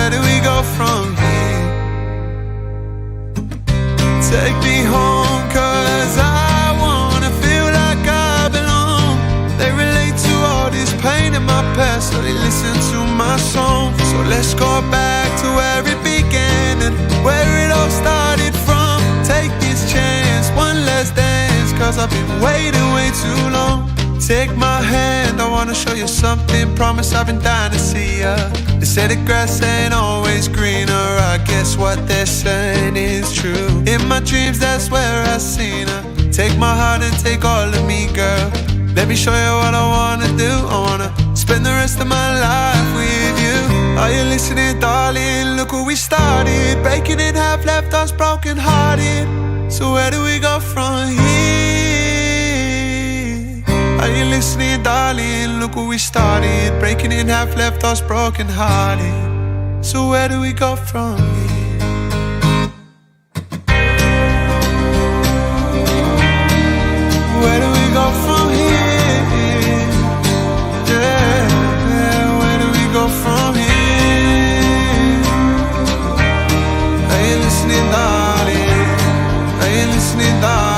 where do we go from here? Take me home, cause I wanna feel like I belong. They relate to all this pain in my past, so they listen to my song. So let's go back to where it began and where it all started from. Take this chance, one last dance, cause I've been waiting way too long. Take my hand, I wanna show you something. Promise I've been dying to see ya. They say the grass ain't always greener. I guess what they're saying is true. In my dreams, that's where I seen her. Take my heart and take all of me, girl. Let me show you what I wanna do. I wanna spend the rest of my life with you. Are you listening, darling? Look where we started. Breaking in half, left us broken hearted. So where do we go from here? Are you listening, darling? Look where we started. Breaking in half, left us broken hearted. So where do we go from here? Where do we go from here? Yeah, where do we go from here? Are you listening, darling? Are you listening, darling?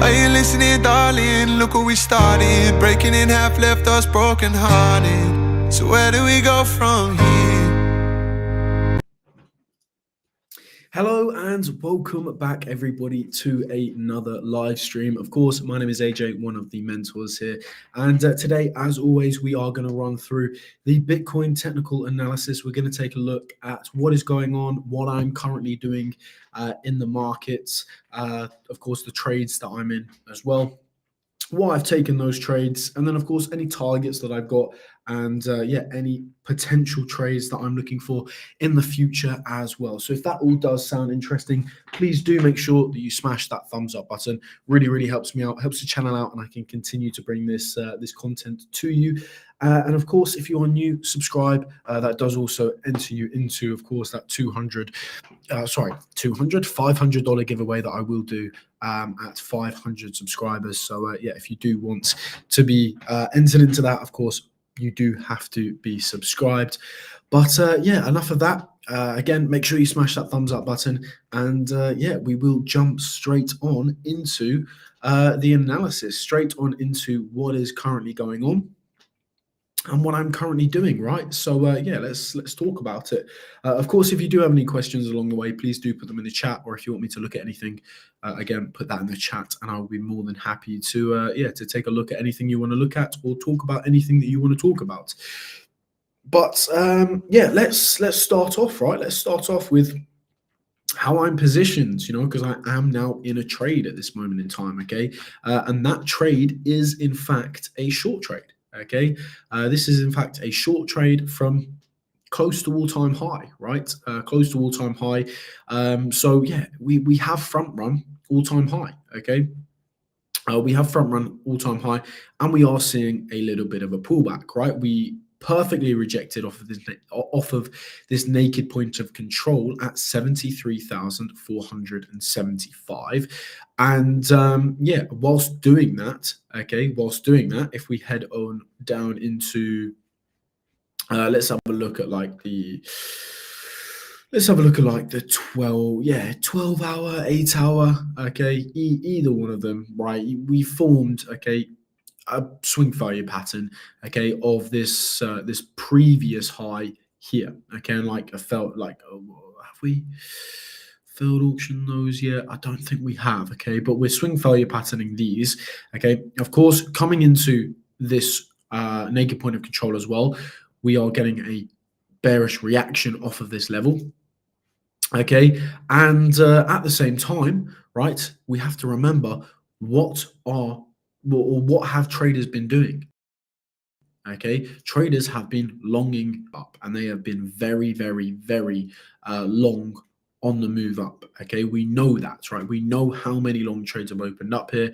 Are you listening, darling? Look where we started. Breaking in half, left us broken hearted. So where do we go from here? Hello and welcome back, everybody, to another live stream. Of course, my name is AJ, one of the mentors here. And today, as always, we are going to run through the Bitcoin technical analysis. We're going to take a look at what is going on, what I'm currently doing in the markets, of course, the trades that I'm in as well, why I've taken those trades, and then, of course, any targets that I've got, and any potential trades that I'm looking for in the future as well. So if that all does sound interesting, please do make sure that you smash that thumbs up button. Really, really helps me out, helps the channel out, and I can continue to bring this this content to you. And of course, if you are new, subscribe. That does also enter you into, of course, that $500 giveaway that I will do at 500 subscribers. So if you do want to be entered into that, of course, you do have to be subscribed. But enough of that. Again, make sure you smash that thumbs up button, and we will jump straight on into the analysis, straight on into what is currently going on and what I'm currently doing, right? So let's talk about it. Of course, if you do have any questions along the way, please do put them in the chat, or if you want me to look at anything, again, put that in the chat, and I'll be more than happy to take a look at anything you want to look at, or talk about anything that you want to talk about. But let's start off, right? Let's start off with how I'm positioned, because I am now in a trade at this moment in time, okay? And that trade is, in fact, a short trade. Okay, this is in fact a short trade from close to all-time high, right? Close to all-time high. We have front run all-time high. Okay, we have front run all-time high, and we are seeing a little bit of a pullback, right? We perfectly rejected off of this naked point of control at 73,475, and whilst doing that, if we head on down into let's have a look at the 12 hour, 8 hour, okay, either one of them, right? We formed a swing failure pattern, okay, of this this previous high here, okay, and have we failed auction those yet? I don't think we have, okay, but we're swing failure patterning these, okay. Of course, coming into this naked point of control as well, we are getting a bearish reaction off of this level, okay, and at the same time, right, we have to remember what have traders been doing. Okay, traders have been longing up, and they have been very, very, very long on the move up. Okay, we know that, right? We know how many long trades have opened up here.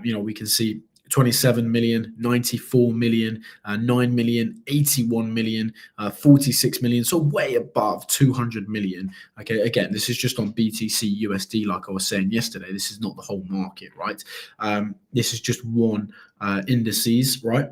We can see 27 million, 94 million, 9 million, 81 million, 46 million, so way above 200 million. Okay, again, this is just on BTC USD, like I was saying yesterday. This is not the whole market, right? This is just one indices, right?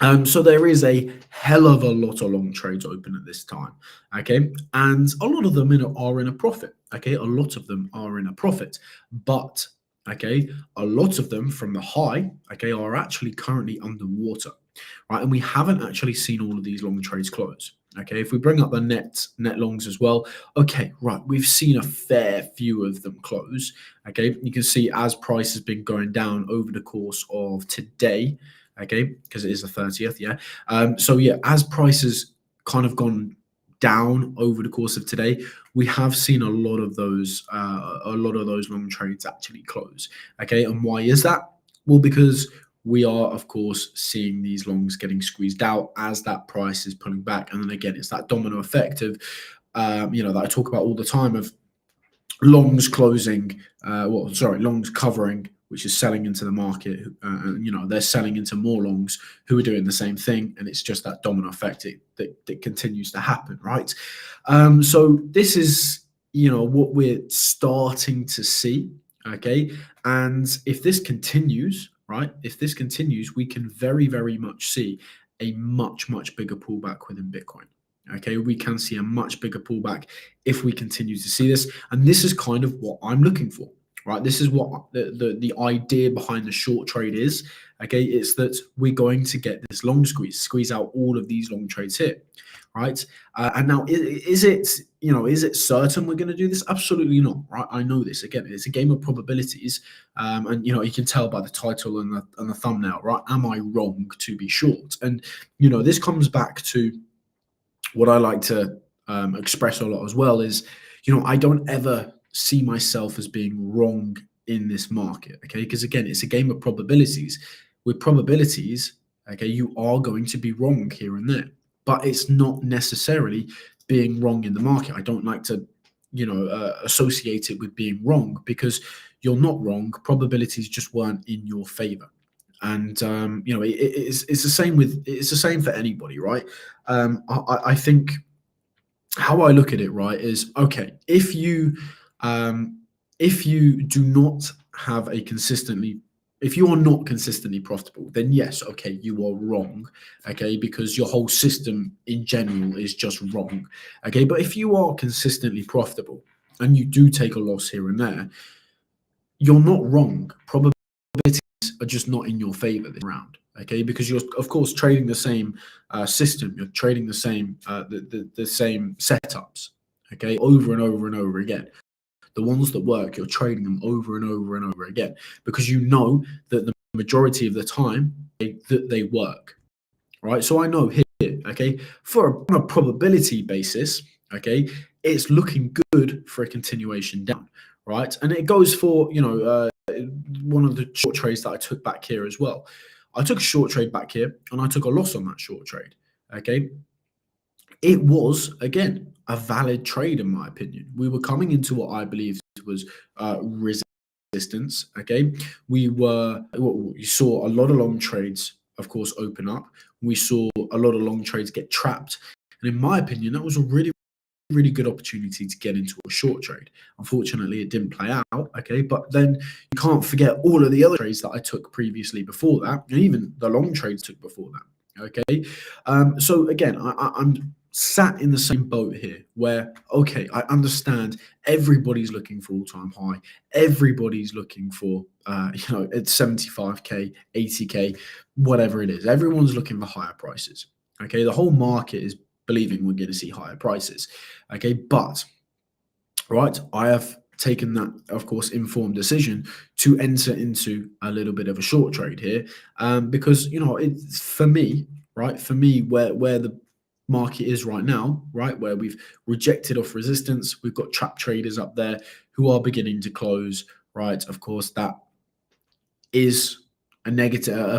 So there is a hell of a lot of long trades open at this time, okay, and a lot of them are in a profit, okay. A lot of them are in a profit, but okay, a lot of them from the high, okay, are actually currently underwater, right? And we haven't actually seen all of these long trades close. Okay, if we bring up the net longs as well, okay, right, we've seen a fair few of them close. Okay, you can see as price has been going down over the course of today, okay, because it is the 30th, yeah. So yeah, as prices kind of gone down over the course of today, we have seen a lot of those long trades actually close. Okay, and why is that? Well, because we are, of course, seeing these longs getting squeezed out as that price is pulling back. And then again, it's that domino effect of, that I talk about all the time of longs closing, longs covering, which is selling into the market. They're selling into more longs who are doing the same thing. And it's just that domino effect that continues to happen, right? So this is, what we're starting to see. Okay. And if this continues, right? If this continues, we can very, very much see a much, much bigger pullback within Bitcoin. Okay, we can see a much bigger pullback if we continue to see this, and this is kind of what I'm looking for, right? This is what the idea behind the short trade is. Okay, it's that we're going to get this long squeeze out all of these long trades here, right? And now, is it certain we're going to do this? Absolutely not, right? I know this. Again, it's a game of probabilities, and you can tell by the title and the thumbnail, right? Am I wrong to be short? And this comes back to what I like to express a lot as well is, I don't ever see myself as being wrong in this market, okay? Because again, it's a game of probabilities. With probabilities, okay, you are going to be wrong here and there, but it's not necessarily being wrong in the market. I don't like to, associate it with being wrong, because you're not wrong. Probabilities just weren't in your favor. And it's the same for anybody, right? I think how I look at it, right, is okay. If you do not have if you are not consistently profitable, then yes, okay, you are wrong, okay, because your whole system in general is just wrong, okay. But if you are consistently profitable and you do take a loss here and there, you're not wrong. Probabilities are just not in your favor this round, okay, because you're of course trading the same system, you're trading the same the same setups, okay, over and over and over again. The ones that work, you're trading them over and over and over again, because you know that the majority of the time that they work, right? So I know here, okay, on a probability basis, okay, it's looking good for a continuation down, right? And it goes for one of the short trades that I took back here as well. I took a short trade back here and I took a loss on that short trade. Okay. It was, again, a valid trade in my opinion. We were coming into what I believe was resistance. Okay. We saw a lot of long trades, of course, open up. We saw a lot of long trades get trapped. And in my opinion, that was a really good opportunity to get into a short trade. Unfortunately, it didn't play out, okay? But then you can't forget all of the other trades that I took previously before that, and even the long trades took before that, okay? So again, I'm sat in the same boat here where, okay, I understand everybody's looking for all-time high. Everybody's looking for, it's 75K, 80K, whatever it is. Everyone's looking for higher prices, okay? The whole market is believing we're going to see higher prices, okay? But right, I have taken that, of course, informed decision to enter into a little bit of a short trade here, because it's for me, right? For me, where the market is right now, right, where we've rejected off resistance, we've got trap traders up there who are beginning to close, right? Of course, that is a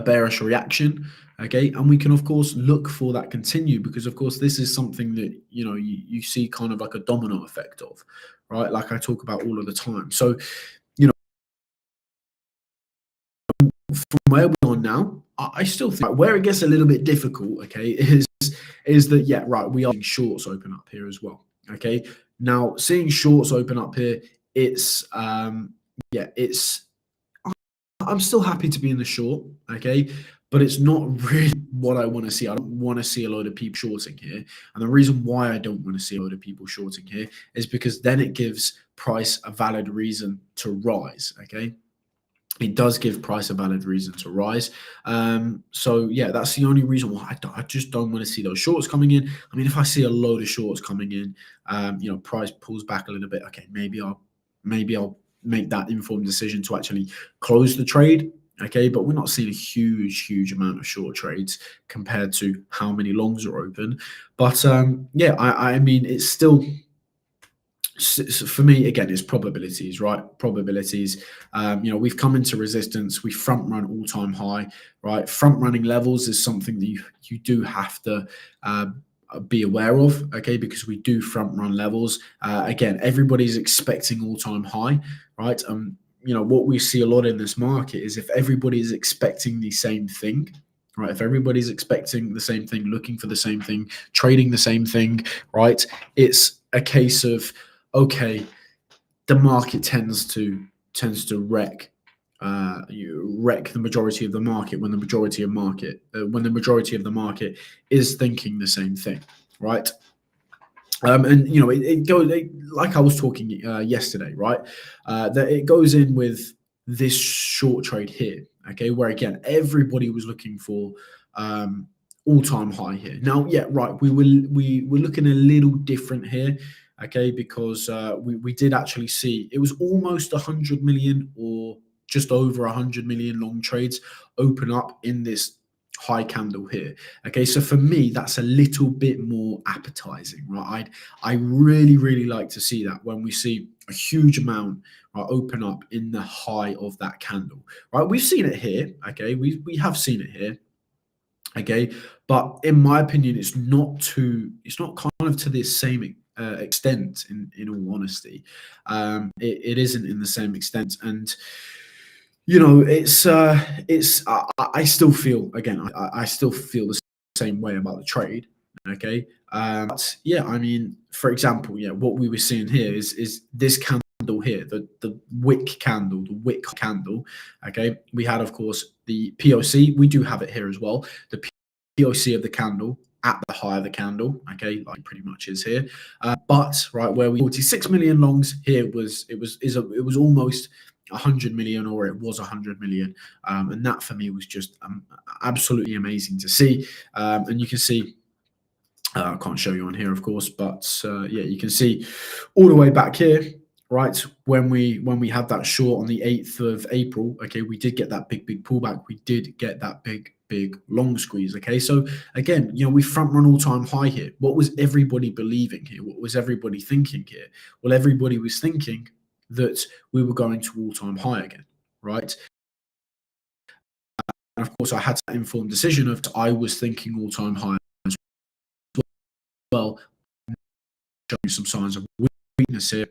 bearish reaction, okay, and we can of course look for that continue, because of course this is something that you see kind of like a domino effect of, right, like I talk about all of the time. So from where we are now, I still think where it gets a little bit difficult, okay, is that, yeah, right, we are seeing shorts open up here as well, okay. Now seeing shorts open up here, I'm still happy to be in the short, okay, but it's not really what I want to see. I don't want to see a load of people shorting here. And the reason why I don't want to see a load of people shorting here is because then it gives price a valid reason to rise. Okay. It does give price a valid reason to rise. So yeah, that's the only reason why I just don't want to see those shorts coming in. I mean, if I see a load of shorts coming in, price pulls back a little bit. Okay, maybe I'll make that informed decision to actually close the trade. Okay, but we're not seeing a huge amount of short trades compared to how many longs are open. But I mean, it's still, for me, again, it's probabilities, right? Probabilities. We've come into resistance. We front run all-time high, right? Front running levels is something that you do have to be aware of, okay? Because we do front run levels. Again, everybody's expecting all-time high, right? What we see a lot in this market is if everybody is expecting the same thing, right? If everybody's expecting the same thing, looking for the same thing, trading the same thing, right? It's a case of, okay, the market tends to wreck the majority of the market when the majority of the market is thinking the same thing, right? It goes like I was talking yesterday, right? That it goes in with this short trade here, okay, where again everybody was looking for all-time high here. Now, yeah, right, we were looking a little different here, okay, because we did actually see it was almost 100 million or just over 100 million long trades open up in this high candle here. Okay, so for me, that's a little bit more appetizing, right? I really like to see that when we see a huge amount open up in the high of that candle, right? We've seen it here, okay, we have seen it here, okay, but in my opinion, it's not kind of to the same extent, in all honesty. It isn't in the same extent, and I still feel, again, I still feel the same way about the trade, okay. But yeah, I mean, for example, yeah, what we were seeing here is this candle here, the wick candle, okay. We had, of course, the POC. We do have it here as well. The POC of the candle at the high of the candle, okay, like pretty much is here. But right where we 46 million longs here, it was almost 100 million, or it was 100 million, and that for me was just absolutely amazing to see. And you can see, I can't show you on here, of course, but yeah, you can see all the way back here, right, when we had that short on the 8th of April, okay, we did get that big pullback. We did get that big long squeeze, okay. So again, we front run all-time high here. What was everybody believing here? What was everybody thinking here? Well, everybody was thinking that we were going to all-time high again, right? And of course, I had that informed decision of I was thinking all-time high as well, showing some signs of weakness here.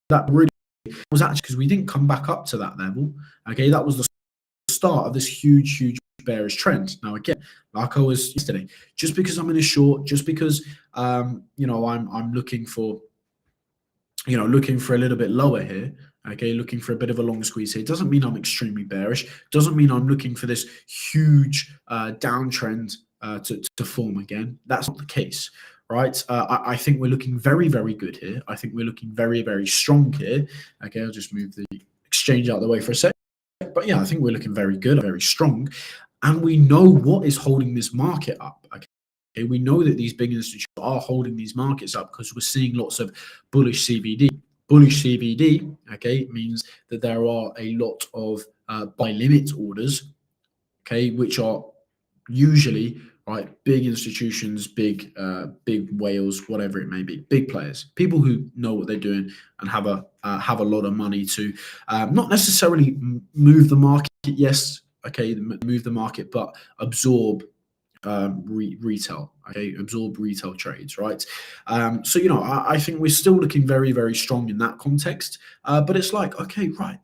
That really was actually because we didn't come back up to that level. Okay, that was the start of this huge bearish trend. Now, again, like I was yesterday, just because I'm in a short, just because I'm looking for a little bit lower here, okay, looking for a bit of a long squeeze here, doesn't mean I'm extremely bearish, doesn't mean I'm looking for this huge downtrend to form again. That's not the case, right? I think we're looking very good here. I think we're looking very strong here. Okay, I'll just move the exchange out of the way for a sec. But yeah, I think we're looking very good, very strong, and we know what is holding this market up. Okay, we know that these big institutions are holding these markets up because we're seeing lots of bullish CVD. Bullish CVD, okay, means that there are a lot of buy limit orders, okay, which are usually, right, big institutions, big whales, whatever it may be, big players, people who know what they're doing and have a lot of money to not necessarily move the market, yes, okay, move the market, but absorb retail, okay, absorb retail trades, right? So I think we're still looking very strong in that context, but it's like, okay, right,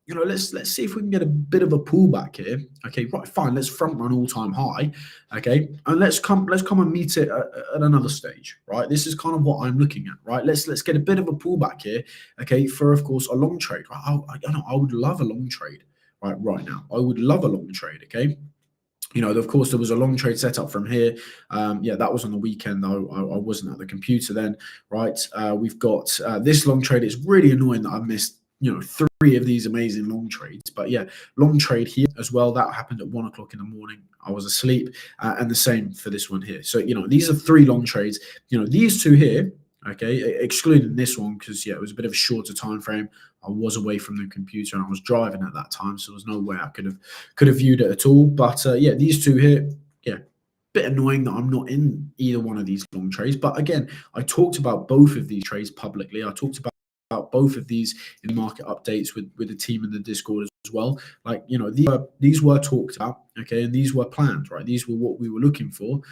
let's see if we can get a bit of a pullback here. Okay, right, fine, let's front run all-time high, okay, and let's come and meet it at another stage, right? This is kind of what I'm looking at, right? Let's get a bit of a pullback here, okay, for, of course, a long trade, right? I would love a long trade right now. I would love a long trade, okay. Of course, there was a long trade setup from here. Yeah, that was on the weekend. I wasn't at the computer then, right? We've got this long trade. It's really annoying that I missed, 3 of these amazing long trades. But yeah, long trade here as well. That happened at 1 o'clock in the morning. I was asleep, and the same for this one here. So these are 3 long trades. These 2 here. Okay, excluding this one because it was a bit of a shorter time frame. I was away from the computer and I was driving at that time, so there was no way I could have viewed it at all. But yeah, these 2 here, bit annoying that I'm not in either one of these long trades. But again, I talked about both of these trades publicly. I talked about both of these in market updates with the team in the Discord as well. Like these were talked about, okay, and these were planned, right? These were what we were looking for.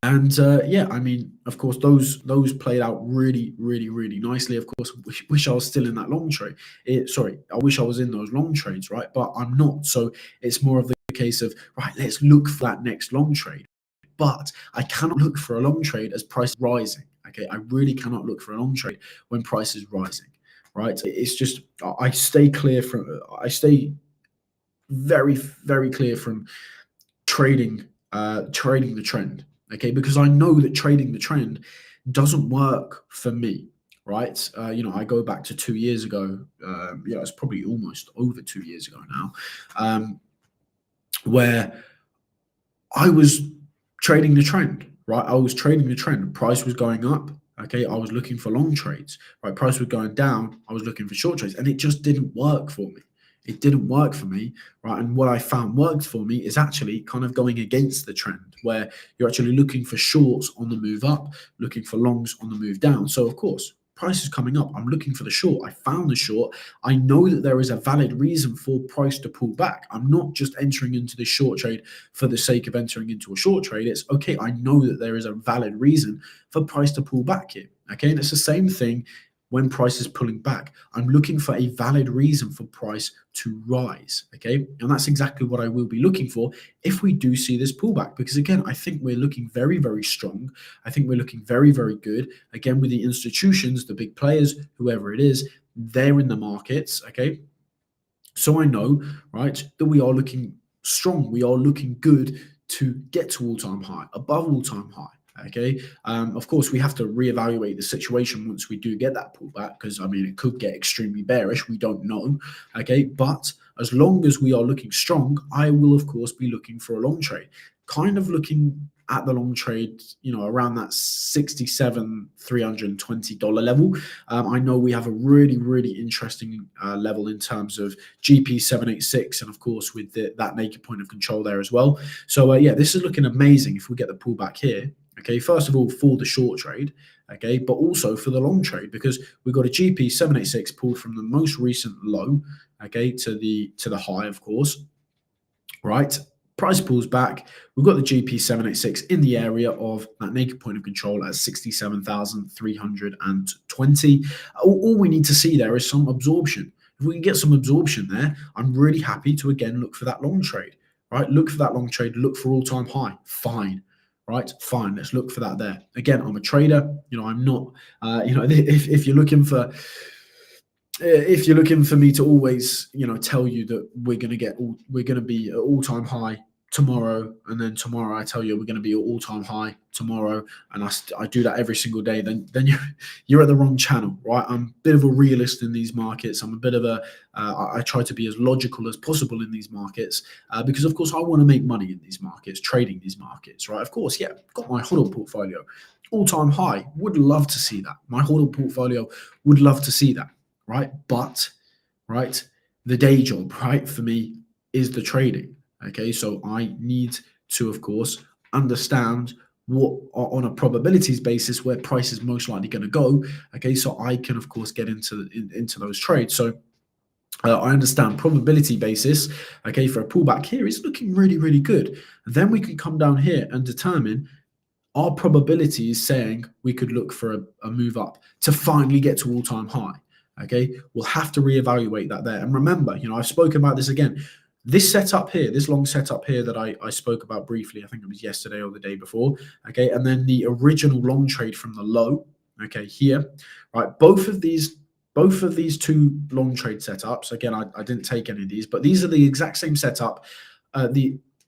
And yeah, I mean, of course, those played out really, really, really nicely. Of course, wish I was still in that long trade. I wish I was in those long trades, right? But I'm not. So it's more of the case of, right, let's look for that next long trade. But I cannot look for a long trade as price is rising. Okay, I really cannot look for a long trade when price is rising, right? It's just I stay very, very clear from trading the trend. Okay, because I know that trading the trend doesn't work for me, right? I go back to 2 years ago. It's probably almost over 2 years ago now, where I was trading the trend, right? I was trading the trend. Price was going up. Okay, I was looking for long trades, right? Price was going down. I was looking for short trades, and it just didn't work for me. It didn't work for me, right? And what I found worked for me is actually kind of going against the trend, where you're actually looking for shorts on the move up, looking for longs on the move down. So of course, price is coming up. I'm looking for the short. I found the short. I know that there is a valid reason for price to pull back. I'm not just entering into this short trade for the sake of entering into a short trade. It's okay. I know that there is a valid reason for price to pull back here. Okay, and it's the same thing when price is pulling back. I'm looking for a valid reason for price to rise, okay? And that's exactly what I will be looking for if we do see this pullback, because again, I think we're looking very, very strong. I think we're looking very, very good. Again, with the institutions, the big players, whoever it is, they're in the markets, okay? So I know, right, that we are looking strong. We are looking good to get to all-time high, above all-time high. Okay. Of course, we have to reevaluate the situation once we do get that pullback, because I mean, it could get extremely bearish. We don't know. Okay. But as long as we are looking strong, I will, of course, be looking for a long trade, kind of looking at the long trade, around that $67,320 level. I know we have a really, really interesting level in terms of GP786, and of course with that naked point of control there as well. So yeah, this is looking amazing if we get the pullback here. Okay, first of all, for the short trade, okay, but also for the long trade, because we've got a GP 786 pulled from the most recent low, okay, to the high, of course, right? Price pulls back. We've got the GP 786 in the area of that naked point of control at 67,320. All we need to see there is some absorption. If we can get some absorption there, I'm really happy to again look for that long trade, right? Look for that long trade, look for all-time high. Fine. Right, fine. Let's look for that there. Again, I'm a trader. I'm not. If you're looking for me to always, tell you that we're going to be at all-time high tomorrow, and then tomorrow I tell you we're going to be at all-time high tomorrow, and I do that every single day, then you're at the wrong channel, right? I'm a bit of a realist in these markets. I'm a bit of I try to be as logical as possible in these markets, because of course I want to make money in these markets, trading these markets, right? Of course, yeah, got my HODL portfolio, all-time high. Would love to see that. My HODL portfolio would love to see that, right? But, right, the day job, right, for me is the trading. Okay, so I need to, of course, understand what on a probabilities basis where price is most likely going to go. Okay, so I can, of course, get into those trades. So I understand probability basis. Okay, for a pullback here is looking really, really good. Then we can come down here and determine our probability is saying we could look for a move up to finally get to all-time high. Okay, we'll have to reevaluate that there. And remember, I've spoken about this again. This setup here, this long setup here that I spoke about briefly, I think it was yesterday or the day before, okay, and then the original long trade from the low, okay, here, right, both of these 2 long trade setups, again, I didn't take any of these, but these are the exact same setup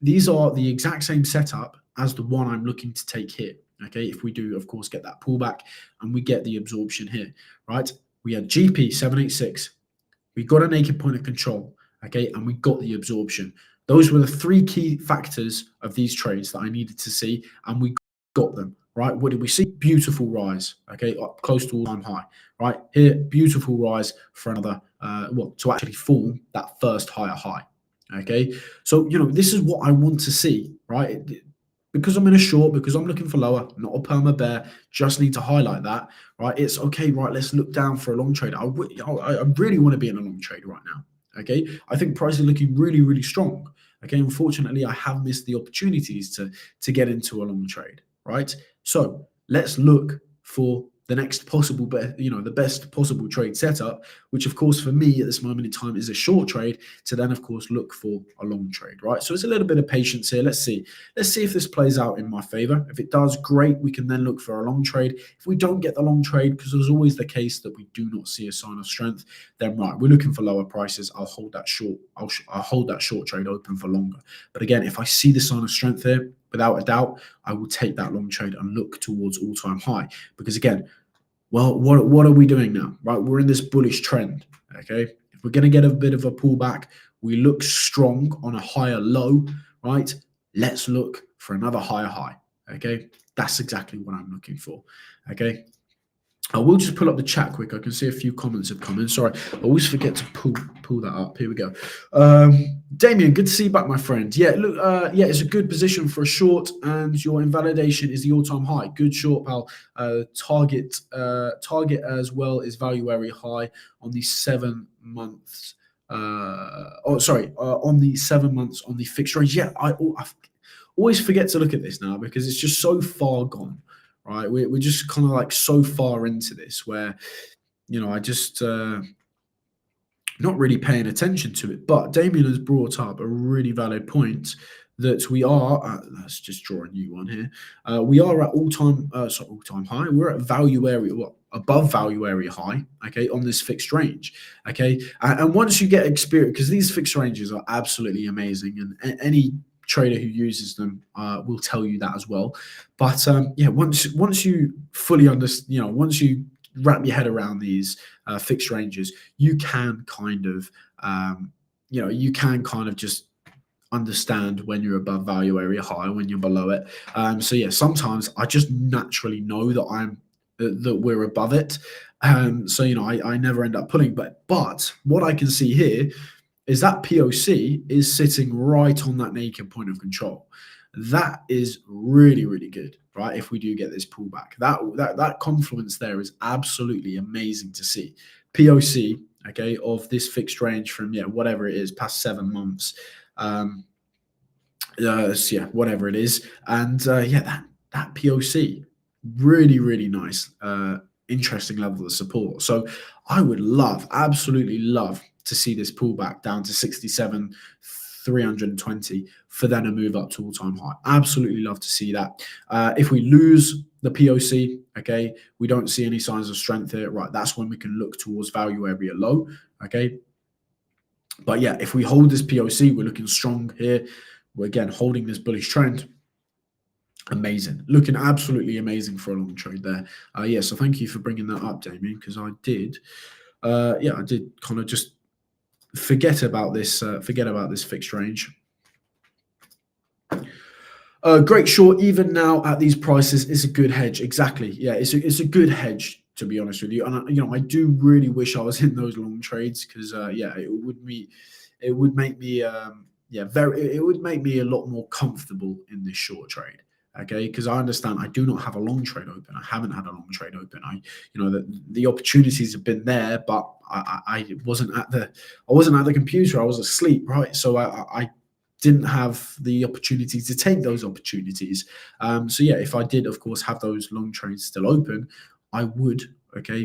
these are the exact same setup as the one I'm looking to take here. Okay, if we do, of course, get that pullback and we get the absorption here, right? We had GP 786, we got a naked point of control, okay, and we got the absorption. Those were the three key factors of these trades that I needed to see, and we got them, right? What did we see? Beautiful rise, okay, up close to all-time high, right? Here, beautiful rise for another, to actually form that first higher high, okay? So, this is what I want to see, right? Because I'm in a short, because I'm looking for lower, not a perma bear, just need to highlight that, right? It's okay, right? Let's look down for a long trade. I really want to be in a long trade right now, okay? I think price is looking really, really strong, okay? Unfortunately, I have missed the opportunities to get into a long trade, right? So let's look for the next possible, the best possible trade setup, which of course for me at this moment in time is a short trade, to then of course look for a long trade, right? So it's a little bit of patience here. Let's see if this plays out in my favor. If it does, great, we can then look for a long trade. If we don't get the long trade, because there's always the case that we do not see a sign of strength, then right, we're looking for lower prices. I'll hold that short. I'll hold that short trade open for longer. But again, if I see the sign of strength here, without a doubt, I will take that long trade and look towards all-time high. Because again, well, what are we doing now, right? We're in this bullish trend, okay? If we're going to get a bit of a pullback, we look strong on a higher low, right? Let's look for another higher high, okay? That's exactly what I'm looking for, okay? I will just pull up the chat quick. I can see a few comments have come in. Sorry, I always forget to pull that up. Here we go. Damien, good to see you back, my friend. Yeah, look, it's a good position for a short, and your invalidation is the all-time high. Good short, pal. Target as well is value area high on the 7 months. On the 7 months on the fixed range. Yeah, I always forget to look at this now because it's just so far gone. Right, we're just kind of like so far into this where, I just not really paying attention to it. But Damien has brought up a really valid point that we are. Let's just draw a new one here. We are at all-time high. We're at value area, above value area high. Okay, on this fixed range. Okay, and once you get experience, because these fixed ranges are absolutely amazing, and any trader who uses them will tell you that as well. But once you fully understand, once you wrap your head around these fixed ranges, you can kind of just understand when you're above value area high, when you're below it. Sometimes I just naturally know that that we're above it. I never end up pulling, but what I can see here is that POC is sitting right on that naked point of control. That is really, really good, right? If we do get this pullback, that confluence there is absolutely amazing to see. POC, okay, of this fixed range from whatever it is, past 7 months, whatever it is, and that POC, really, really nice, interesting level of support. So I would absolutely love to see this pullback down to 67,320 for then a move up to all-time high. Absolutely love to see that. If we lose the POC, okay, we don't see any signs of strength here, right? That's when we can look towards value area low, okay? But yeah, if we hold this POC, we're looking strong here. We're again holding this bullish trend. Amazing, looking absolutely amazing for a long trade there. So thank you for bringing that up, Damien, because I did kind of just forget about this fixed range. Great short, even now at these prices, is a good hedge. Exactly. Yeah, it's a good hedge, to be honest with you. And I do really wish I was in those long trades because it would make me a lot more comfortable in this short trade. Okay, because I understand I do not have a long trade open. I haven't had a long trade open. The opportunities have been there, but I wasn't at the computer. I was asleep, right? So I didn't have the opportunity to take those opportunities. If I did, of course, have those long trades still open, I would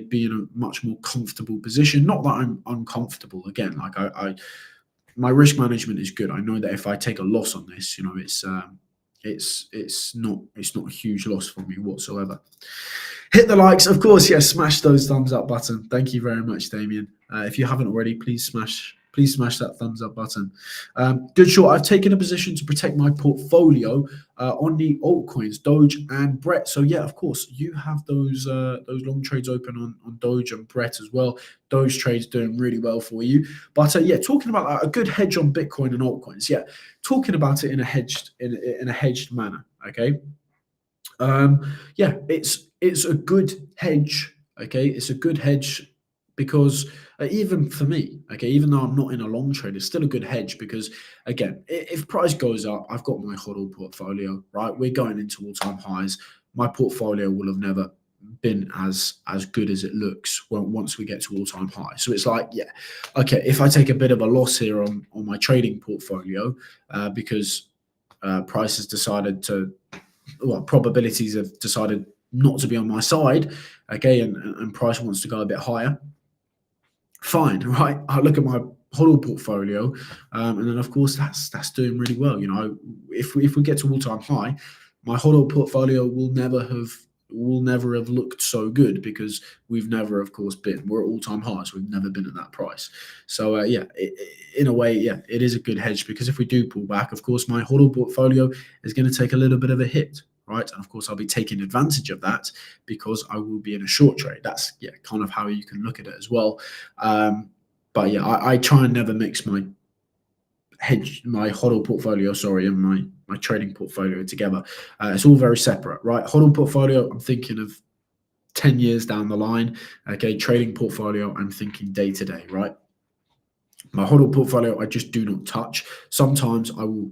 be in a much more comfortable position. Not that I'm uncomfortable. Again, like my risk management is good. I know that if I take a loss on this, it's not a huge loss for me whatsoever. Hit the likes, of course. Smash those thumbs up button. Thank you very much, Damien. If you haven't already, please smash please smash that thumbs up button. Good short. I've taken a position to protect my portfolio on the altcoins, Doge and Brett. So yeah, of course, you have those long trades open on Doge and Brett as well. Doge trades doing really well for you. But yeah, talking about a good hedge on Bitcoin and altcoins. Yeah, talking about it in a hedged manner. Okay. Yeah, it's a good hedge. Okay, it's a good hedge because even for me, okay, even though I'm not in a long trade, it's still a good hedge because again, if price goes up, I've got my HODL portfolio, right? We're going into all-time highs. My portfolio will have never been as good as it looks once we get to all-time high. So it's like, yeah, okay, if I take a bit of a loss here on my trading portfolio because price has decided to, well, probabilities have decided not to be on my side, okay, and price wants to go a bit higher, fine, right? I look at my HODL portfolio, and then of course that's doing really well. You know, if we get to all-time high, my HODL portfolio will never have looked so good because we've never, of course, we're at all-time highs. We've never been at that price. So yeah, in a way, yeah, it is a good hedge because if we do pull back, of course, my HODL portfolio is going to take a little bit of a hit, right? And of course, I'll be taking advantage of that because I will be in a short trade. That's, yeah, kind of how you can look at it as well. But yeah, I try and never mix my HODL portfolio, and my trading portfolio together. It's all very separate, right? HODL portfolio, I'm thinking of 10 years down the line. Okay, trading portfolio, I'm thinking day to day, right? My HODL portfolio, I just do not touch. Sometimes I will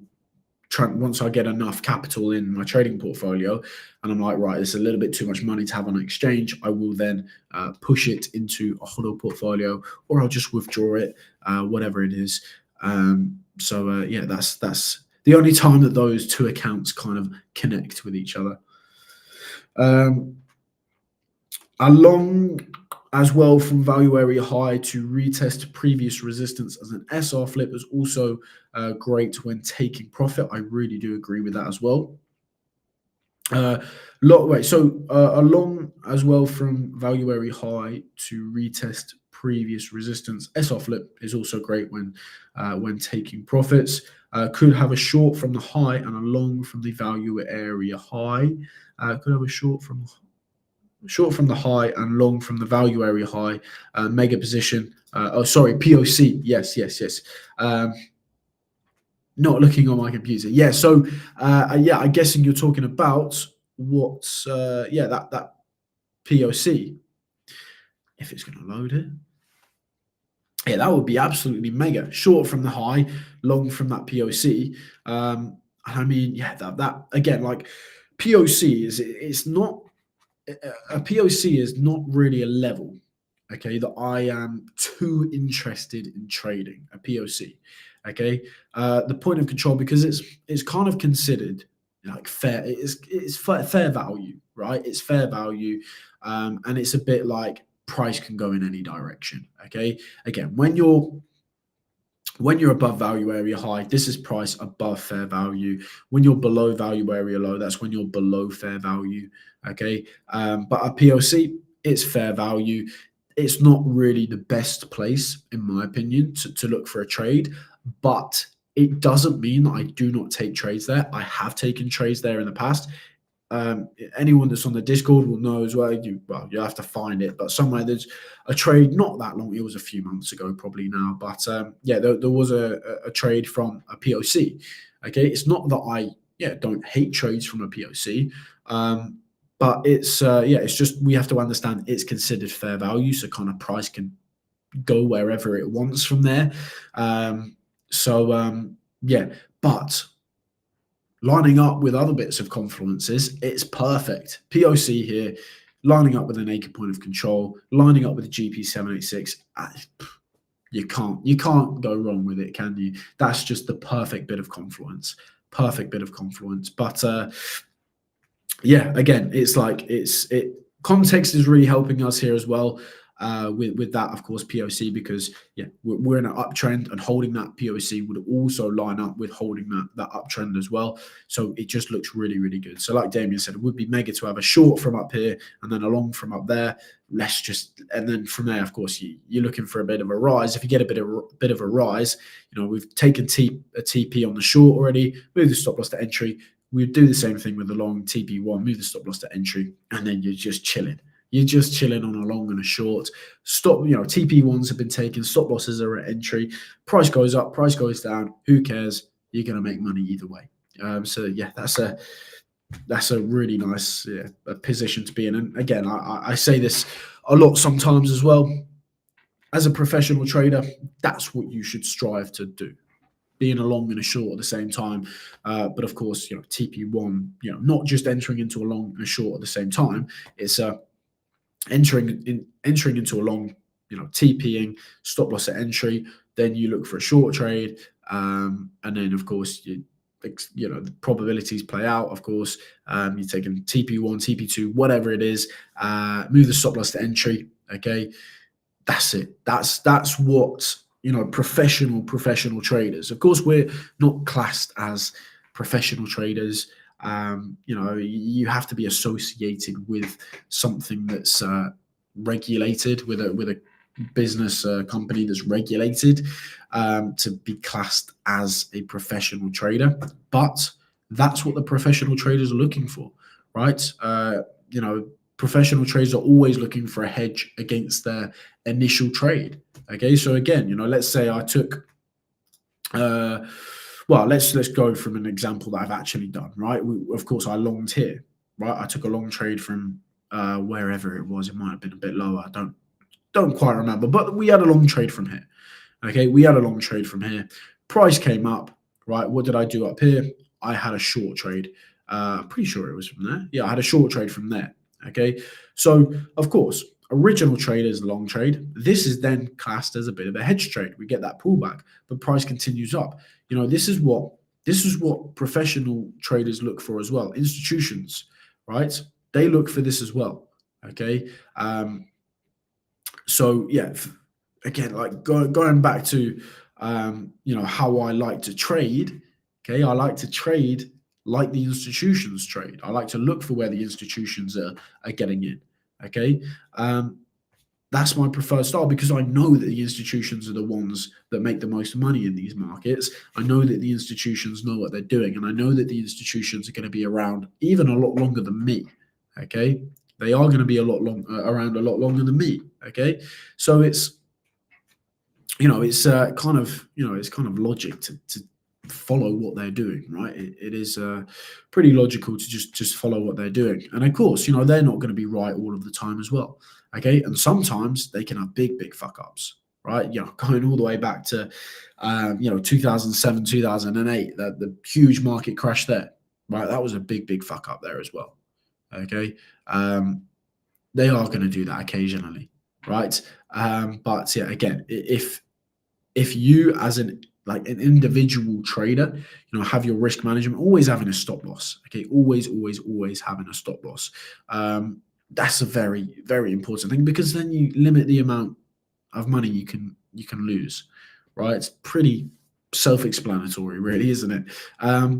once I get enough capital in my trading portfolio and I'm like, right, it's a little bit too much money to have on exchange, I will then push it into a HODL portfolio, or I'll just withdraw it, whatever it is. So yeah, that's the only time that those two accounts kind of connect with each other. Along as well from value area high to retest previous resistance as an SR flip is also great when taking profit. I really do agree with that as well. Along as well from value area high to retest previous resistance, SR flip is also great when taking profits. Could have a short from the high and a long from the value area high. Could have a short from the high and long from the value area high. Mega position. POC. Yes. Not looking on my computer. Yeah. So yeah, I'm guessing you're talking about what's that POC. If it's going to load it. Yeah, that would be absolutely mega. Short from the high, long from that POC. I mean, yeah, that again, like POC it's not a POC is not really a level, okay, that I am too interested in trading. A POC, okay, the point of control, because it's kind of considered like fair. It's fair value, right? It's fair value, and it's a bit like price can go in any direction. Okay, again, when you're above value area high, this is price above fair value. When you're below value area low, that's when you're below fair value. Okay, but a POC, it's fair value. It's not really the best place, in my opinion, to look for a trade, but it doesn't mean that I do not take trades there. I have taken trades there in the past. Anyone that's on the Discord will know as well. You'll have to find it, but somewhere there's a trade not that long. It was a few months ago, probably now, but yeah, there was a trade from a POC. Okay, it's not that I don't hate trades from a POC, but it's just we have to understand it's considered fair value, so kind of price can go wherever it wants from there. Yeah, but lining up with other bits of confluences, it's perfect. POC here, lining up with a naked point of control, lining up with the GP786. You can't go wrong with it, can you? That's just the perfect bit of confluence. But yeah, again, it's like context is really helping us here as well. with that, of course, POC, because we're in an uptrend, and holding that POC would also line up with holding that uptrend as well. So it just looks really, really good. So like Damien said, it would be mega to have a short from up here and then a long from up there. And then from there, of course, you're looking for a bit of a rise. If you get a bit of a rise, we've taken a TP on the short already, move the stop loss to entry. We'd do the same thing with the long TP1, move the stop loss to entry, and then you're just chilling. You're just chilling on a long and a short. TP1s have been taken, stop losses are at entry. Price goes up, price goes down. Who cares? You're going to make money either way. That's a really nice position to be in. And again, I say this a lot sometimes as well. As a professional trader, that's what you should strive to do. Being a long and a short at the same time. But of course, TP1, not just entering into a long and a short at the same time. It's entering into a long, TPing, stop loss at entry. Then you look for a short trade. And then, of course, the probabilities play out, of course. You're taking TP1, TP2, whatever it is. Move the stop loss to entry. Okay. That's it. That's what... professional traders. Of course, we're not classed as professional traders. You have to be associated with something that's regulated, with a business company that's regulated, to be classed as a professional trader. But that's what the professional traders are looking for, right? Professional traders are always looking for a hedge against their initial trade. Okay, so again, let's say I took, let's go from an example that I've actually done, right? Of course, I longed here, right? I took a long trade from wherever it was. It might have been a bit lower. I don't quite remember, but we had a long trade from here. Okay, we had a long trade from here. Price came up, right? What did I do up here? I had a short trade. Pretty sure it was from there. Yeah, I had a short trade from there. Okay, so of course, original trade is a long trade. This is then classed as a bit of a hedge trade. We get that pullback, but price continues up. This is what professional traders look for as well. Institutions, right? They look for this as well. Okay, so yeah, again, like going back to how I like to trade. Okay, I like to trade like the institutions trade. I like to look for where the institutions are getting in. Okay, that's my preferred style, because I know that the institutions are the ones that make the most money in these markets. I know that the institutions know what they're doing, and I know that the institutions are going to be around even a lot longer than me. Okay, they are going to be around a lot longer than me. Okay, so it's kind of logic to follow what they're doing, right? It is pretty logical to just follow what they're doing. And of course, they're not going to be right all of the time as well. Okay, and sometimes they can have big fuck ups, right? Going all the way back to 2007, 2008, the huge market crash there, right? That was a big fuck up there as well. Okay, they are going to do that occasionally, right? But yeah, again, if you as an individual trader, have your risk management, always having a stop loss. Okay, always having a stop loss. That's a very, very important thing, because then you limit the amount of money you can lose, right? It's pretty self-explanatory, really, isn't it?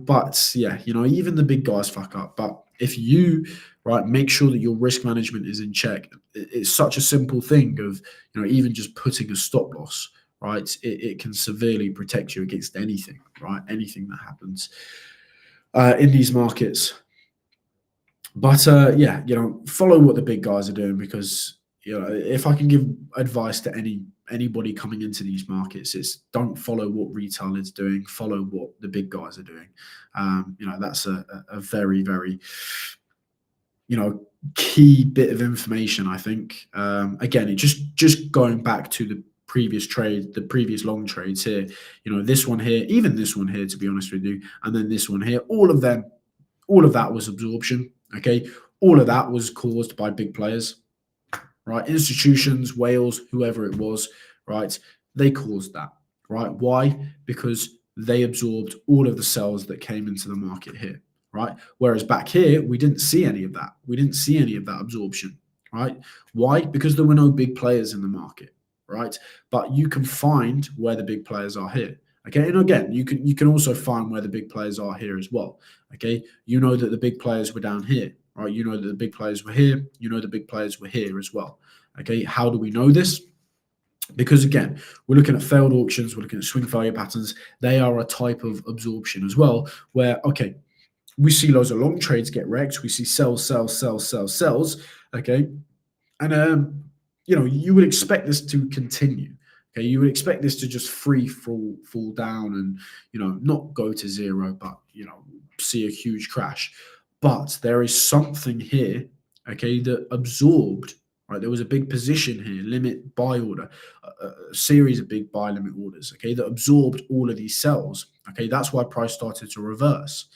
But yeah, even the big guys fuck up. But if you make sure that your risk management is in check, it's such a simple thing of even just putting a stop loss. Right, it can severely protect you against anything, right? Anything that happens in these markets. But follow what the big guys are doing, because if I can give advice to anybody coming into these markets, it's don't follow what retail is doing, follow what the big guys are doing. That's a very, very key bit of information, I think. Again, it just going back to the previous long trades here, this one here, even this one here, to be honest with you, and then this one here, all of that was absorption. Okay, all of that was caused by big players, right? Institutions, whales, whoever it was, right? They caused that, right? Why? Because they absorbed all of the sells that came into the market here, right? Whereas back here, we didn't see any of that. We didn't see any of that absorption, right? Why? Because there were no big players in the market, right? But you can find where the big players are here. Okay, and again, you can also find where the big players are here as well. Okay, you know that the big players were down here, right? You know that the big players were here. You know the big players were here as well. Okay, how do we know this? Because again, we're looking at failed auctions, we're looking at swing failure patterns. They are a type of absorption as well, where okay, we see loads of long trades get wrecked. We see sells, sells, sells, sells, sells. Okay, and you would expect this to continue. Okay, you would expect this to just free fall down and not go to zero, but see a huge crash. But there is something here, okay, that absorbed. Right, there was a big position here, limit buy order, a series of big buy limit orders. Okay, that absorbed all of these sells. Okay, that's why price started to reverse.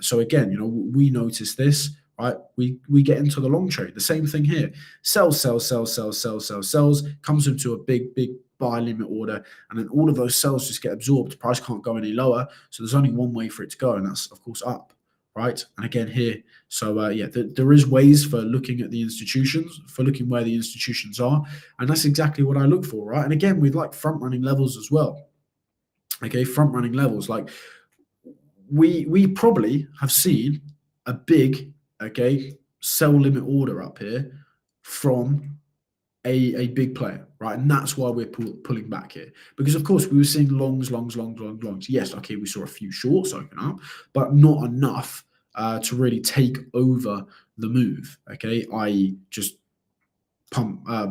So again, we notice this. Right, we get into the long trade. The same thing here. Sells, sells, sells, sells, sells, sells, sells. Comes into a big buy limit order, and then all of those sells just get absorbed. Price can't go any lower, so there's only one way for it to go, and that's of course up. Right, and again here. So there is ways for looking at the institutions, for looking where the institutions are, and that's exactly what I look for. Right, and again with like front running levels as well. Okay, front running levels like we probably have seen a big sell limit order up here from a big player, right? And that's why we're pulling back here, because of course we were seeing longs. Yes, okay, we saw a few shorts open up, but not enough to really take over the move, okay, i.e. just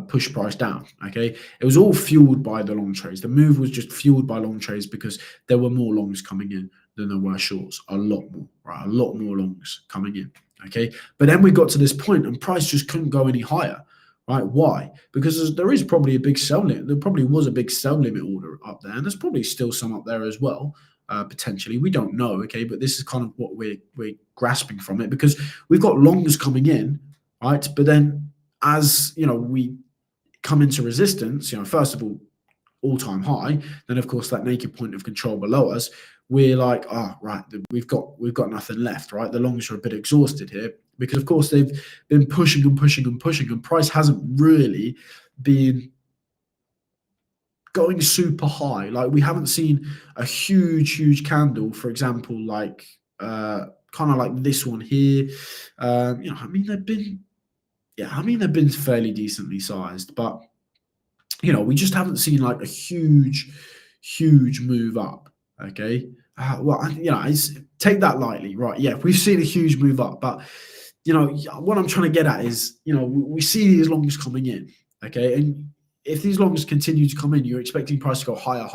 push price down. Okay, it was all fueled by the long trades. The move was just fueled by long trades because there were more longs coming in than there were shorts. A lot more, right? A lot more longs coming in. Okay, but then we got to this point and price just couldn't go any higher. Right? Why? Because there is probably a big sell limit. There probably was a big sell limit order up there, and there's probably still some up there as well. Potentially, we don't know. Okay, but this is kind of what we're grasping from it, because we've got longs coming in, right? But then as we come into resistance, first of all-time high, then of course that naked point of control below us, we're like, right, we've got nothing left, right? The longs are a bit exhausted here because of course they've been pushing and price hasn't really been going super high. Like we haven't seen a huge candle, for example, like kind of like this one here. I mean they've been fairly decently sized, but we just haven't seen like a huge move up. Okay, take that lightly, right? Yeah, we've seen a huge move up, but what I'm trying to get at is we see these longs coming in, okay, and if these longs continue to come in, you're expecting price to go higher.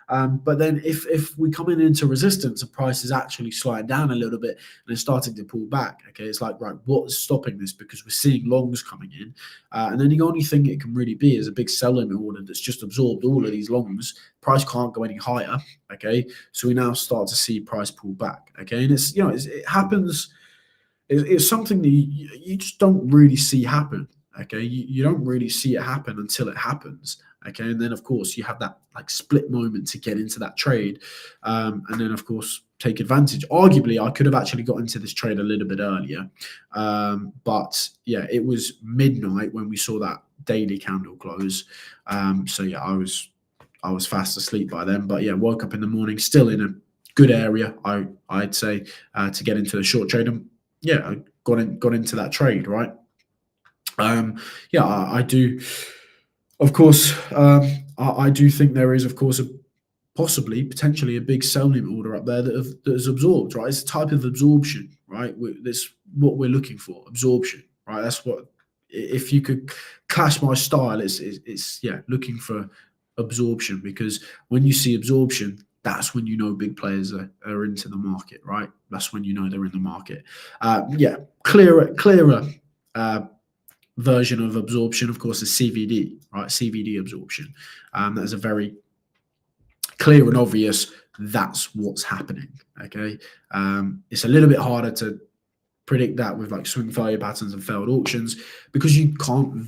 But then if we come into resistance and price is actually sliding down a little bit and it's starting to pull back, okay, it's like, right, what's stopping this? Because we're seeing longs coming in. And then the only thing it can really be is a big sell limit order that's just absorbed all of these longs. Price can't go any higher, okay? So we now start to see price pull back, okay? And it happens. It's something that you just don't really see happen. Okay, you don't really see it happen until it happens. Okay, and then of course you have that like split moment to get into that trade, and then of course take advantage. Arguably, I could have actually got into this trade a little bit earlier, but yeah, it was midnight when we saw that daily candle close. So yeah, I was fast asleep by then. But yeah, woke up in the morning still in a good area. I'd say to get into the short trade, and yeah, I got into that trade, right. I do, of course. I do think there is, of course, potentially a big sell limit order up there that is absorbed. Right, it's a type of absorption. Right, that's what we're looking for. Absorption. Right, that's what. If you could clash my style, it's looking for absorption, because when you see absorption, that's when big players are into the market. Right, that's when they're in the market. Clearer. Version of absorption, of course, is CVD, right? CVD absorption. That is a very clear and obvious. That's what's happening. Okay, it's a little bit harder to predict that with like swing failure patterns and failed auctions, because you can't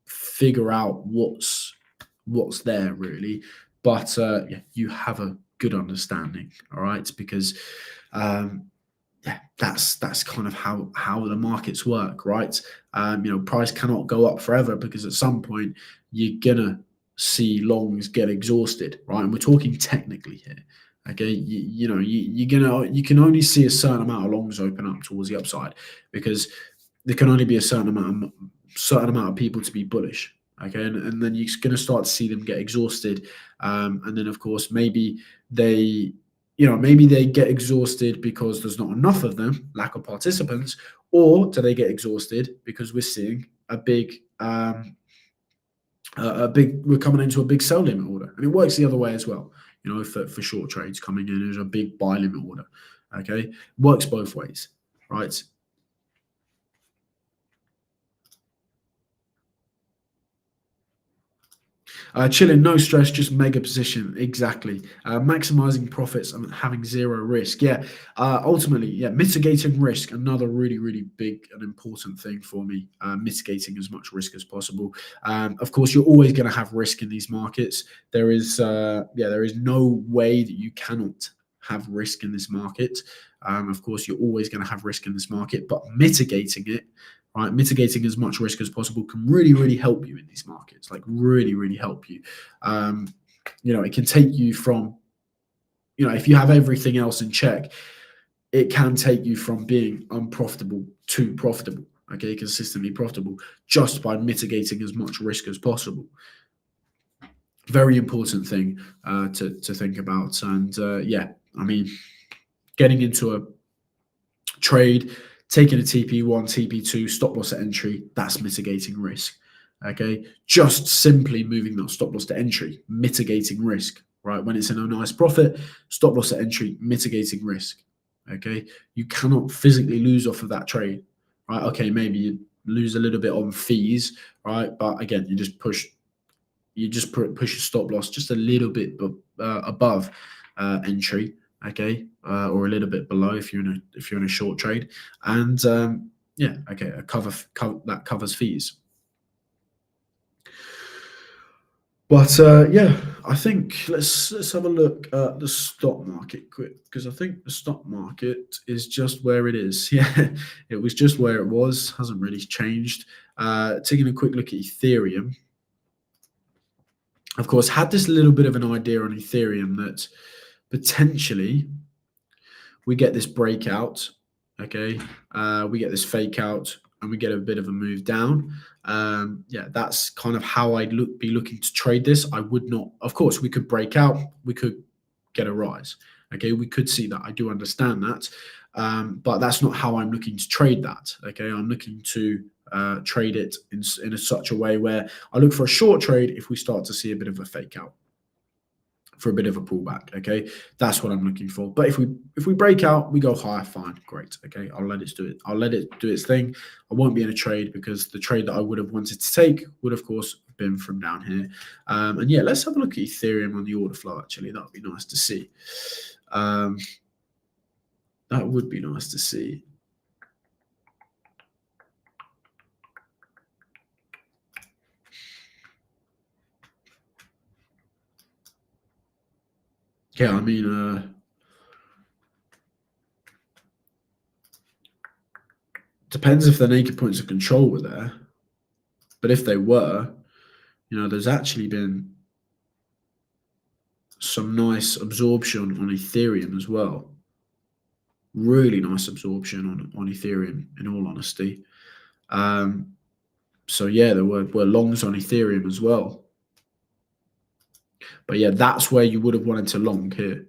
figure out what's there really. But you have a good understanding, all right? Because yeah, that's kind of how the markets work, right? Price cannot go up forever because at some point you're gonna see longs get exhausted, right? And we're talking technically here. Okay, you can only see a certain amount of longs open up towards the upside because there can only be a certain amount of people to be bullish. Okay, and then you're going to start to see them get exhausted, and then of course they maybe they get exhausted because there's not enough of them, lack of participants, or do they get exhausted because we're seeing we're coming into a big sell limit order, and it works the other way as well. For short trades coming in, there's a big buy limit order. Okay, works both ways, right? Chilling, no stress, just mega position. Exactly. Maximizing profits and having zero risk. Yeah. Ultimately, yeah, mitigating risk, another really, really big and important thing for me. Mitigating as much risk as possible. Of course, you're always going to have risk in these markets. There is no way that you cannot have risk in this market. Of course, you're always going to have risk in this market, but mitigating it, right? Mitigating as much risk as possible can really, really help you in these markets, like really, really help you. It can take you from, if you have everything else in check, it can take you from being unprofitable to profitable, okay, consistently profitable, just by mitigating as much risk as possible. Very important thing to think about. And getting into a trade, taking a TP1, TP2, stop loss at entry, that's mitigating risk. Okay, just simply moving that stop loss to entry, mitigating risk, right? When it's in a nice profit, stop loss at entry, mitigating risk. Okay, you cannot physically lose off of that trade, right? Okay, maybe you lose a little bit on fees, right? But again, you just push your stop loss just a little bit above entry, okay, or a little bit below if you're in a short trade, and a cover that covers fees. But I think let's have a look at the stock market quick, because I think the stock market is just where it is. Yeah, it was just where it was, hasn't really changed. Taking a quick look at Ethereum. Of course, had this little bit of an idea on Ethereum that potentially we get this breakout, okay? We get this fake out and we get a bit of a move down. That's kind of how I'd be looking to trade this. I would not, of course, we could break out, we could get a rise, okay? We could see that. I do understand that. But that's not how I'm looking to trade that, okay? I'm looking to trade it in such a way where I look for a short trade if we start to see a bit of a fake out, for a bit of a pullback. Okay, that's what I'm looking for. But if we break out, we go higher, fine, great. Okay, I'll let it do its thing. I won't be in a trade because the trade that I would have wanted to take would of course have been from down here. And yeah, let's have a look at Ethereum on the order flow. Actually, that would be nice to see. That would be nice to see. Yeah, I mean, depends if the naked points of control were there. But if they were, there's actually been some nice absorption on Ethereum as well. Really nice absorption on Ethereum, in all honesty. So yeah, there were longs on Ethereum as well. But yeah, that's where you would have wanted to long here.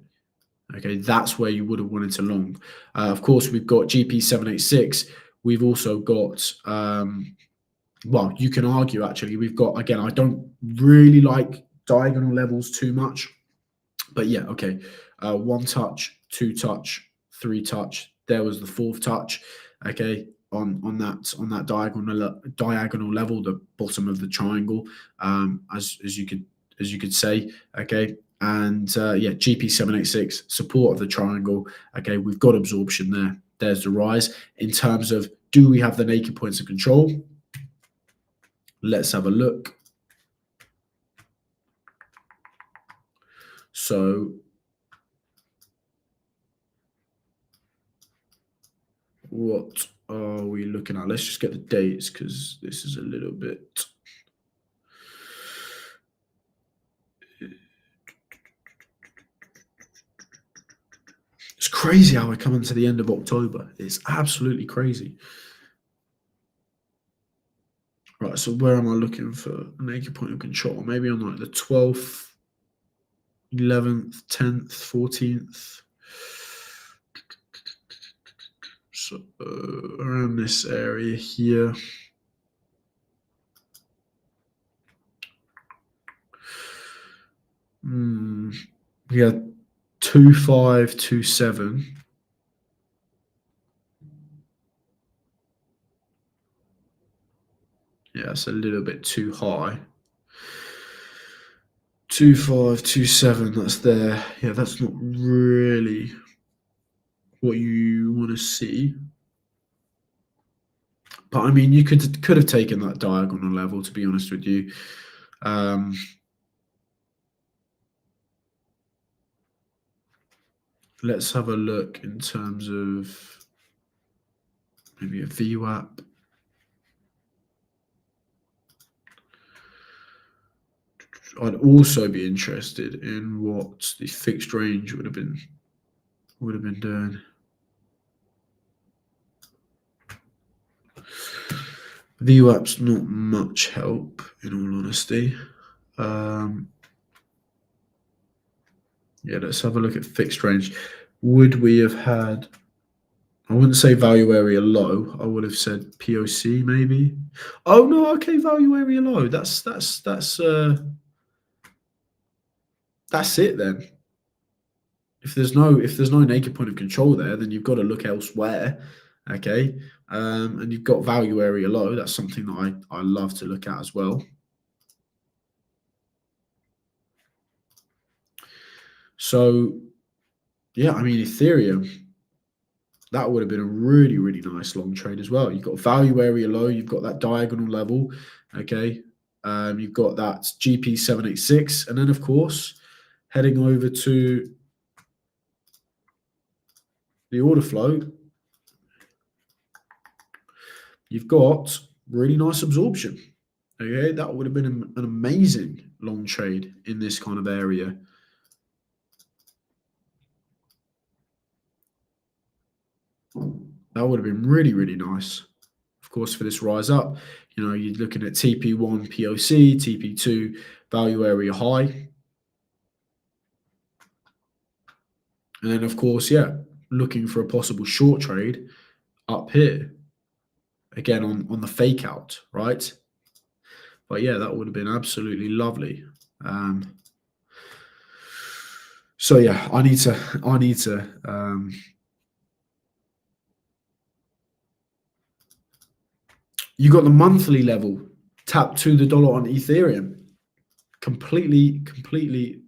Okay, that's where you would have wanted to long. Of course, we've got GP786. We've also got, well, you can argue actually, we've got, again, I don't really like diagonal levels too much. But yeah, okay, 1 touch, 2 touch, 3 touch. There was the 4th touch. Okay, on that diagonal level, the bottom of the triangle, as you could say. Okay, and GP786 support of the triangle. Okay, we've got absorption there. There's the rise. In terms of, do we have the naked points of control? Let's have a look. So what are we looking at? Let's just get the dates because this is a little bit. It's crazy how we're coming to the end of October. It's absolutely crazy. Right, so where am I looking for a naked point of control? Maybe on like the 12th, 11th, 10th, 14th. So around this area here. Yeah, 2527. Yeah, it's a little bit too high. 2527, that's there. Yeah, that's not really what you want to see. But I mean, you could have taken that diagonal level, to be honest with you. Let's have a look in terms of maybe a VWAP. I'd also be interested in what the fixed range would have been doing. VWAP's not much help, in all honesty. Yeah, let's have a look at fixed range. Would we have had? I wouldn't say value area low. I would have said POC maybe. Oh no, okay, value area low. That's it then. If there's no naked point of control there, then you've got to look elsewhere. Okay. And you've got value area low. That's something that I love to look at as well. So yeah, I mean Ethereum, that would have been a really, really nice long trade as well. You've got value area low, you've got that diagonal level, okay. You've got that GP786, and then of course heading over to the order flow, you've got really nice absorption. Okay, that would have been an amazing long trade in this kind of area. That would have been really, really nice. Of course, for this rise up, you know, you're looking at TP1 POC, TP2 value area high. And then, of course, yeah, looking for a possible short trade up here. Again, on the fake out, right? But yeah, that would have been absolutely lovely. So yeah, I need to you got the monthly level tapped to the dollar on Ethereum. Completely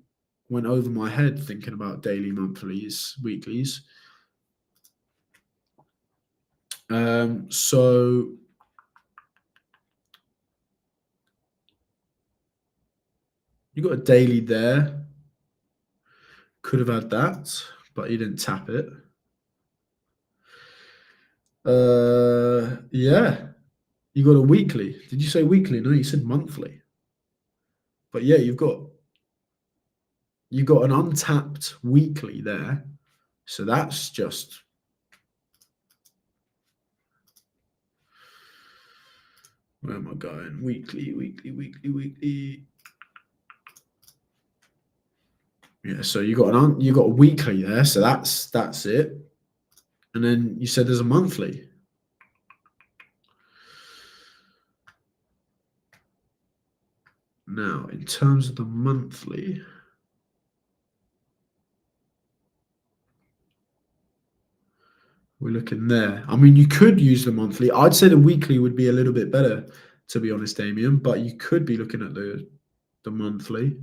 went over my head thinking about daily, monthlies, weeklies. So you got a daily there. Could have had that, but you didn't tap it. Yeah. You got a weekly. Did you say weekly? No, you said monthly. But yeah, you've got an untapped weekly there. So that's just where am I going? Weekly. Yeah, so you got a weekly there, so that's it. And then you said there's a monthly. Now, in terms of the monthly, we're looking there. I mean, you could use the monthly. I'd say the weekly would be a little bit better, to be honest, Damien, but you could be looking at the monthly.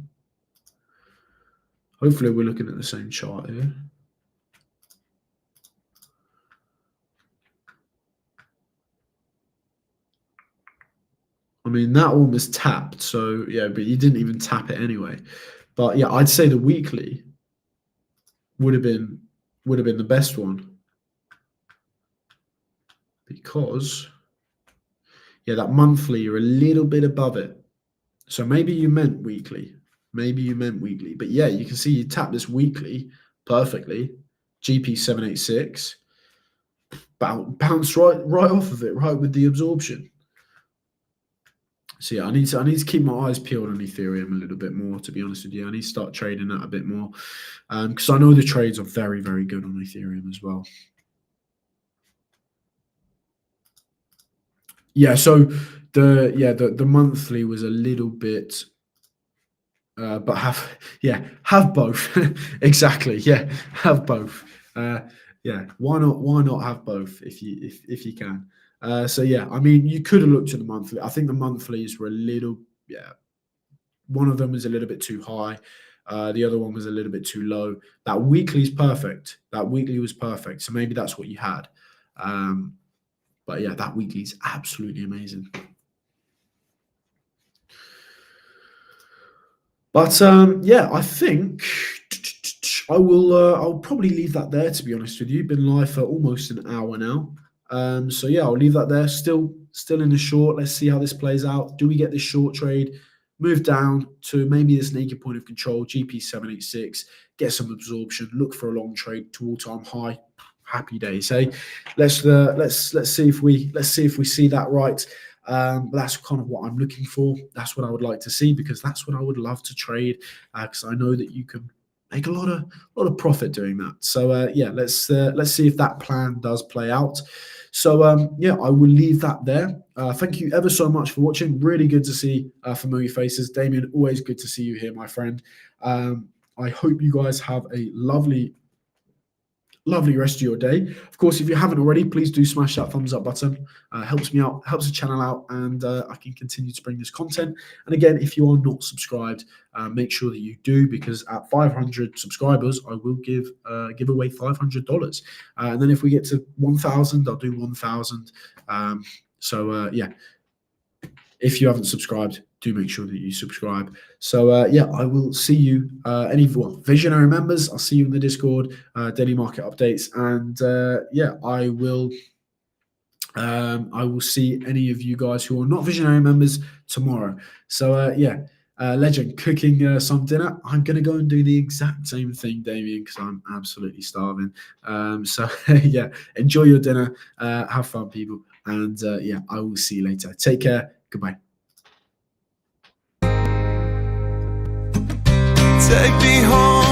Hopefully we're looking at the same chart here. I mean, that one was tapped, so yeah, but you didn't even tap it anyway. But yeah, I'd say the weekly would have been the best one. because, yeah, that monthly, you're a little bit above it. So maybe you meant weekly. Maybe you meant weekly. But yeah, you can see you tap this weekly perfectly. GP 786. Bounce right off of it, right with the absorption. So yeah, I need to keep my eyes peeled on Ethereum a little bit more, to be honest with you. I need to start trading that a bit more. Because I know the trades are very, very good on Ethereum as well. Yeah, so the monthly was a little bit, but have both. Exactly. Yeah, have both. Yeah, why not have both if you can. So yeah, I mean, you could have looked at the monthly. I think the monthlies were a little, one of them was a little bit too high. The other one was a little bit too low. That weekly is perfect. That weekly was perfect. So maybe that's what you had. But yeah, that weekly is absolutely amazing. But yeah, I think I'll probably leave that there, to be honest with you. Been live for almost an hour now. So yeah, I'll leave that there. Still in the short. Let's see how this plays out. Do we get this short trade? Move down to maybe this naked point of control, GP 786, get some absorption, look for a long trade to all-time high. Happy days, hey. Let's see if we see that right. But that's kind of what I'm looking for. That's what I would like to see, because that's what I would love to trade, because I know that you can make a lot of profit doing that. So yeah, let's see if that plan does play out. So yeah, I will leave that there. Thank you ever so much for watching. Really good to see familiar faces. Damien, always good to see you here, my friend. I hope you guys have a lovely rest of your day. Of course, if you haven't already, please do smash that thumbs up button. Helps me out, helps the channel out, and I can continue to bring this content. And again, if you are not subscribed, make sure that you do, because at 500 subscribers, I will give away $500. And then if we get to 1,000, I'll do 1,000. So yeah, if you haven't subscribed, do make sure that you subscribe. So yeah, I will see you, any visionary members, I'll see you in the Discord, daily market updates, and yeah, I will see any of you guys who are not visionary members tomorrow. So yeah, Legend, cooking some dinner. I'm going to go and do the exact same thing, Damien, because I'm absolutely starving. So yeah, enjoy your dinner, have fun, people, and yeah, I will see you later. Take care. Goodbye. Take me home.